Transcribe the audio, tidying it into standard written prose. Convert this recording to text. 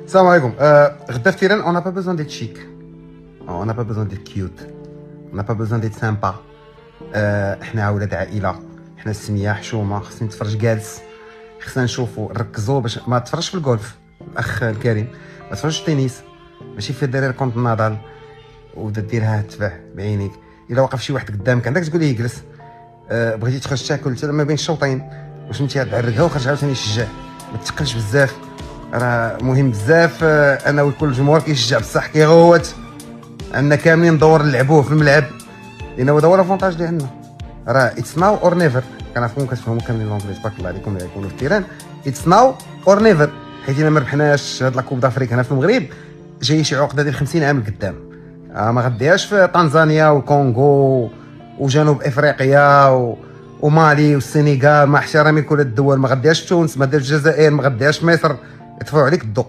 السلام عليكم. غدا في تيران اون با بوزون ديت شيك، اون با بوزون ديت كيوت، اون با بوزون ديت سامبا. احنا ولاد عائله، احنا السميه حشومه، خصني نتفرج جالس، خصنا نشوفوا نركزوا باش ما تفرجش في الجولف الاخ الكريم، ما تفرجش في التنس، ماشي في الدراري كونت نادال وبدا ديرها تبع بعينيك. الا وقف شي واحد قدامك عندك تقول ليه جلس. بغيتي تخرج تاكل حتى ما بين الشوطين، واش انت عرقها وخرج عاوتاني يشجع، ما تثقلش بزاف، راه مهم بزاف. انا وكل الجمهور كيشجع بصح كيغوت، عندنا كاملين دور نلعبوه في الملعب، لان هو لافونتاج ديالنا. راه اتس ناو اور نيفر، كنعرفكم كتفهموا كاملين لونجلي، تبارك الله عليكم اللي غيكونوا في التيران. اتس ناو اور نيفر، حيت الا ما ربحناش هاد لاكوب دافريك هنا في المغرب جاي شي عقده ديال 50 عام لقدام. ما غديهاش في طنزانيا والكونغو وجنوب افريقيا ومالي والسنغال، مع احترامي كل الدول، ما غديهاش في تونس، ما غديهاش في الجزائر، ما غديهاش في مصر، يطفوا عليك الضوء.